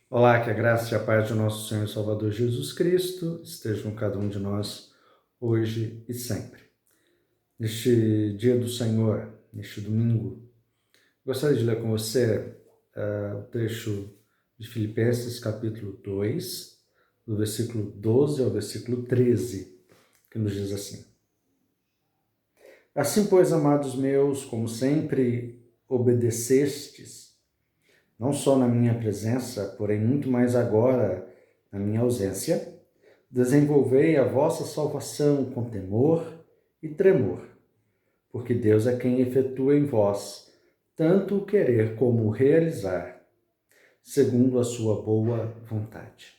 Olá, que a graça e a paz do nosso Senhor e Salvador Jesus Cristo estejam com cada um de nós, hoje e sempre. Neste dia do Senhor, neste domingo, gostaria de ler com você o trecho de Filipenses, capítulo 2, do versículo 12 ao versículo 13, que nos diz assim: Assim, pois, amados meus, como sempre obedecestes, não só na minha presença, porém muito mais agora na minha ausência, desenvolvei a vossa salvação com temor e tremor, porque Deus é quem efetua em vós tanto o querer como o realizar, segundo a sua boa vontade.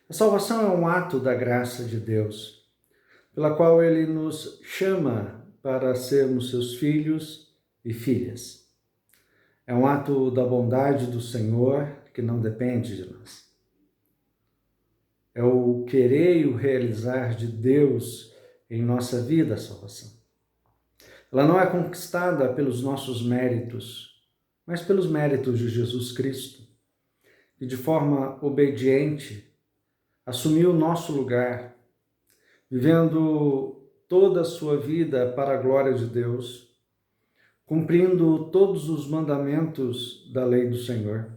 A salvação é um ato da graça de Deus, pela qual Ele nos chama para sermos seus filhos e filhas. É um ato da bondade do Senhor que não depende de nós. É o querer e o realizar de Deus em nossa vida, a salvação. Ela não é conquistada pelos nossos méritos, mas pelos méritos de Jesus Cristo, que de forma obediente assumiu o nosso lugar, vivendo toda a sua vida para a glória de Deus, cumprindo todos os mandamentos da lei do Senhor,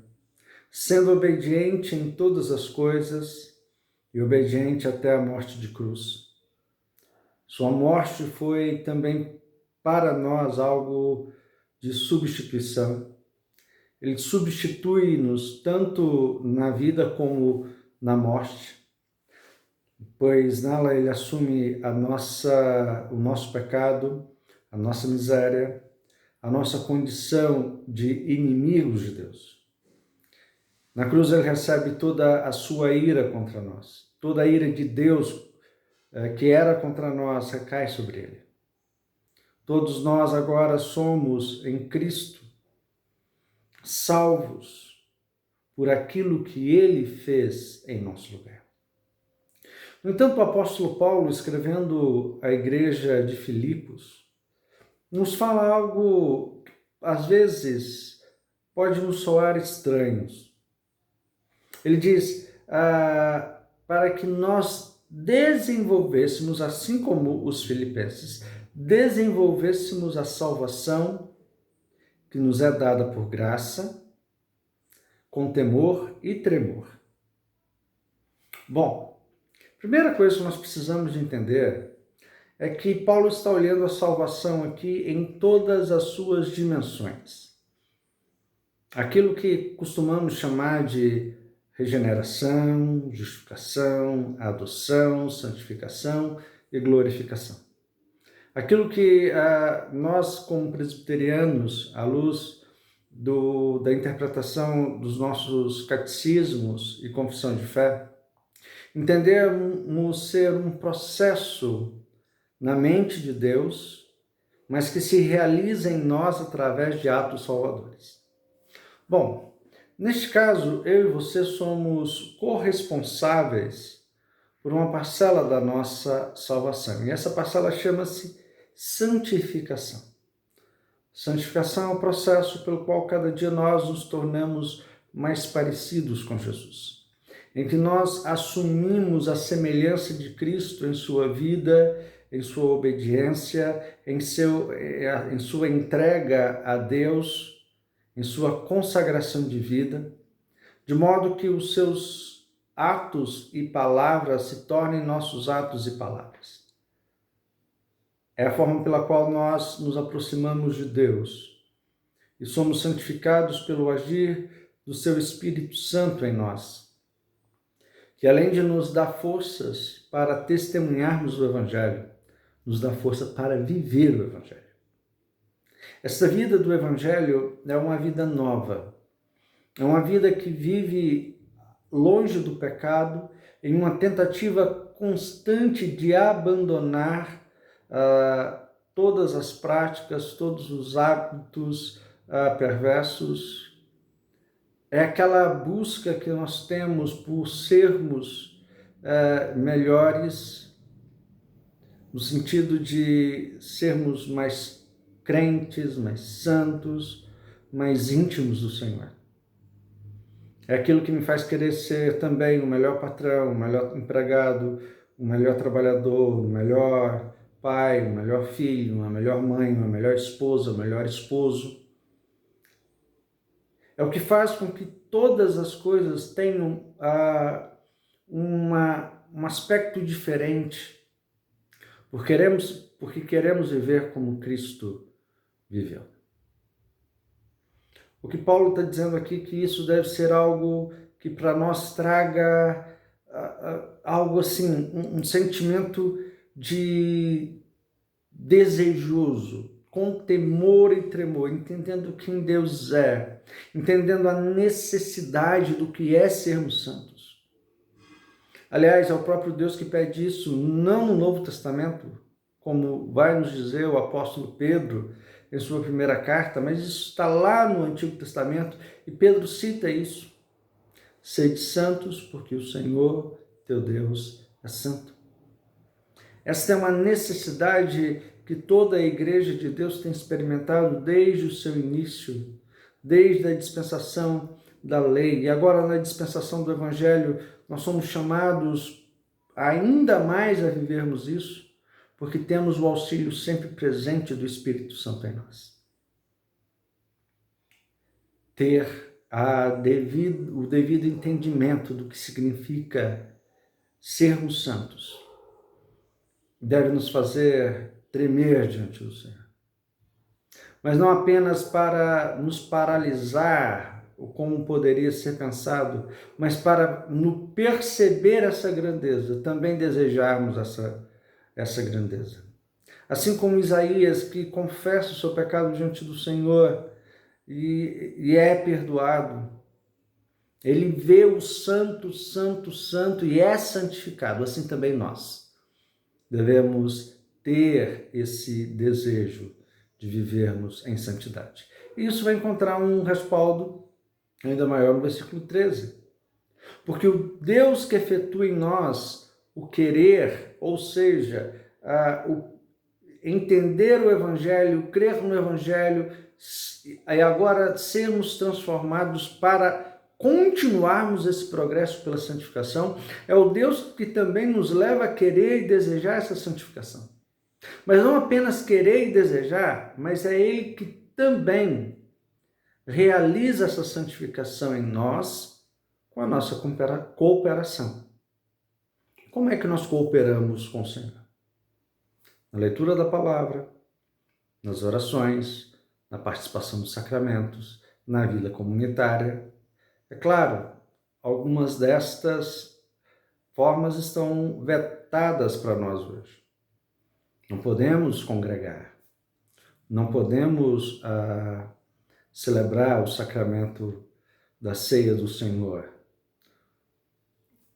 sendo obediente em todas as coisas e obediente até a morte de cruz. Sua morte foi também para nós algo de substituição. Ele substitui-nos tanto na vida como na morte, pois nela ele assume o nosso pecado, a nossa miséria, a nossa condição de inimigos de Deus. Na cruz ele recebe toda a sua ira contra nós, toda a ira de Deus que era contra nós recai sobre ele. Todos nós agora somos em Cristo salvos por aquilo que ele fez em nosso lugar. No entanto, o apóstolo Paulo, escrevendo à igreja de Filipos, nos fala algo, às vezes, pode nos soar estranhos. Ele diz, para que nós desenvolvêssemos, assim como os filipenses, desenvolvêssemos a salvação que nos é dada por graça, com temor e tremor. Bom, a primeira coisa que nós precisamos de entender é que Paulo está olhando a salvação aqui em todas as suas dimensões. Aquilo que costumamos chamar de regeneração, justificação, adoção, santificação e glorificação. Aquilo que nós, como presbiterianos, à luz da interpretação dos nossos catecismos e confissão de fé, entendemos ser um processo na mente de Deus, mas que se realiza em nós através de atos salvadores. Bom, neste caso, eu e você somos corresponsáveis por uma parcela da nossa salvação, e essa parcela chama-se santificação. Santificação é o processo pelo qual cada dia nós nos tornamos mais parecidos com Jesus, em que nós assumimos a semelhança de Cristo em sua vida, em sua obediência, em sua entrega a Deus, em sua consagração de vida, de modo que os seus atos e palavras se tornem nossos atos e palavras. É a forma pela qual nós nos aproximamos de Deus e somos santificados pelo agir do seu Espírito Santo em nós, que além de nos dar forças para testemunharmos o Evangelho, nos dá força para viver o Evangelho. Essa vida do Evangelho é uma vida nova, é uma vida que vive longe do pecado, em uma tentativa constante de abandonar todas as práticas, todos os hábitos perversos. É aquela busca que nós temos por sermos melhores, no sentido de sermos mais crentes, mais santos, mais íntimos do Senhor. É aquilo que me faz querer ser também o melhor patrão, o melhor empregado, o melhor trabalhador, o melhor pai, o melhor filho, uma melhor mãe, uma melhor esposa, o melhor esposo. É o que faz com que todas as coisas tenham um aspecto diferente, porque queremos viver como Cristo viveu. O que Paulo está dizendo aqui que isso deve ser algo que para nós traga algo assim, um sentimento de desejoso, com temor e tremor, entendendo quem Deus é, entendendo a necessidade do que é sermos santos. Aliás, é o próprio Deus que pede isso, não no Novo Testamento, como vai nos dizer o apóstolo Pedro em sua primeira carta, mas isso está lá no Antigo Testamento e Pedro cita isso. Sede santos, porque o Senhor, teu Deus, é santo. Esta é uma necessidade que toda a Igreja de Deus tem experimentado desde o seu início, desde a dispensação da lei. E agora, na dispensação do Evangelho, nós somos chamados ainda mais a vivermos isso, porque temos o auxílio sempre presente do Espírito Santo em nós. Ter o devido entendimento do que significa sermos santos deve nos fazer tremer diante do Senhor. Mas não apenas para nos paralisar, como poderia ser pensado, mas para no perceber essa grandeza, também desejarmos essa grandeza. Assim como Isaías, que confessa o seu pecado diante do Senhor e é perdoado, ele vê o santo, santo, santo e é santificado, assim também nós devemos ter esse desejo de vivermos em santidade. E isso vai encontrar um respaldo ainda maior no versículo 13. Porque o Deus que efetua em nós o querer, ou seja, entender o Evangelho, crer no Evangelho, e agora sermos transformados para continuarmos esse progresso pela santificação, é o Deus que também nos leva a querer e desejar essa santificação. Mas não apenas querer e desejar, mas é Ele que também realiza essa santificação em nós com a nossa cooperação. Como é que nós cooperamos com o Senhor? Na leitura da palavra, nas orações, na participação dos sacramentos, na vida comunitária. É claro, algumas destas formas estão vetadas para nós hoje. Não podemos congregar, não podemos celebrar o sacramento da ceia do Senhor.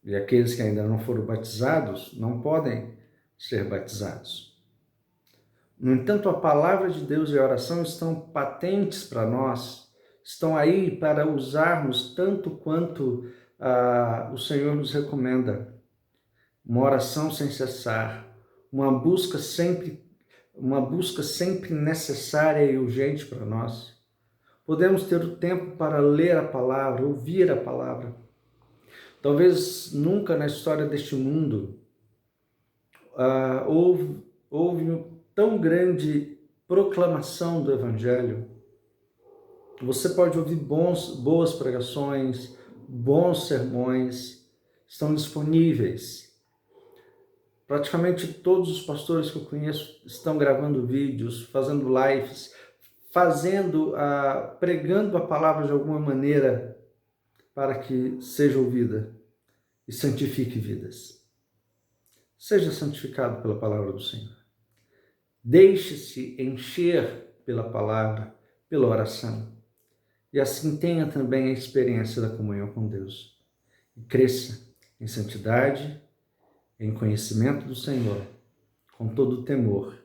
E aqueles que ainda não foram batizados não podem ser batizados. No entanto, a palavra de Deus e a oração estão patentes para nós, estão aí para usarmos tanto quanto o Senhor nos recomenda. Uma oração sem cessar, uma busca sempre necessária e urgente para nós. Podemos ter o tempo para ler a palavra, ouvir a palavra. Talvez nunca na história deste mundo houve tão grande proclamação do Evangelho. Você pode ouvir boas pregações, bons sermões, estão disponíveis. Praticamente todos os pastores que eu conheço estão gravando vídeos, fazendo lives, pregando a palavra de alguma maneira para que seja ouvida e santifique vidas. Seja santificado pela palavra do Senhor. Deixe-se encher pela palavra, pela oração. E assim tenha também a experiência da comunhão com Deus. E cresça em santidade, em conhecimento do Senhor, com todo temor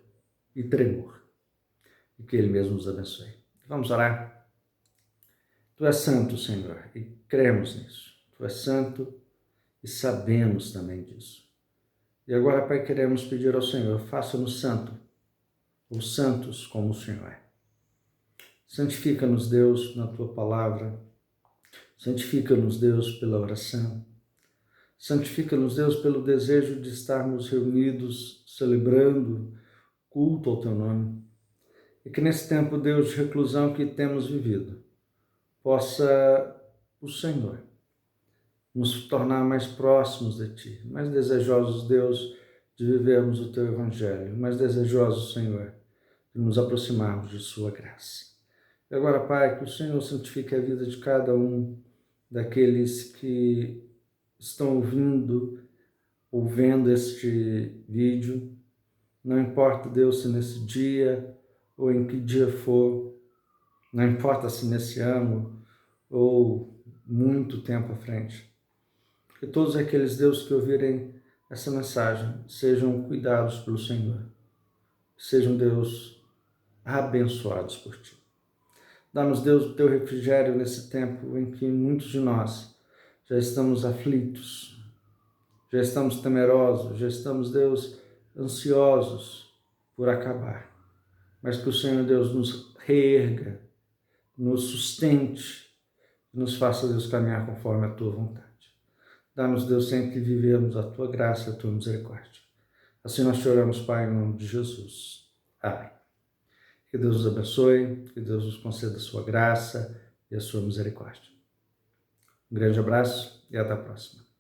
e tremor. E que Ele mesmo nos abençoe. Vamos orar? Tu és santo, Senhor, e cremos nisso. Tu és santo e sabemos também disso. E agora, Pai, queremos pedir ao Senhor, faça-nos santo, os santos como o Senhor é. Santifica-nos, Deus, na Tua palavra. Santifica-nos, Deus, pela oração. Santifica-nos, Deus, pelo desejo de estarmos reunidos, celebrando culto ao Teu nome. E que nesse tempo, Deus, de reclusão que temos vivido, possa o Senhor nos tornar mais próximos de Ti, mais desejosos, Deus, de vivermos o Teu Evangelho, mais desejosos, Senhor, de nos aproximarmos de Sua graça. E agora, Pai, que o Senhor santifique a vida de cada um daqueles que estão ou vendo este vídeo. Não importa, Deus, se nesse dia ou em que dia for, não importa se nesse ano ou muito tempo à frente. Que todos aqueles, Deus, que ouvirem essa mensagem sejam cuidados pelo Senhor. Sejam, Deus, abençoados por Ti. Dá-nos, Deus, o Teu refrigério nesse tempo em que muitos de nós já estamos aflitos, já estamos temerosos, já estamos, Deus, ansiosos por acabar. Mas que o Senhor, Deus, nos reerga, nos sustente, nos faça, Deus, caminhar conforme a Tua vontade. Dá-nos, Deus, sempre que vivemos a Tua graça e a Tua misericórdia. Assim nós te oramos, Pai, em nome de Jesus. Amém. Que Deus nos abençoe, que Deus nos conceda a sua graça e a sua misericórdia. Um grande abraço e até a próxima.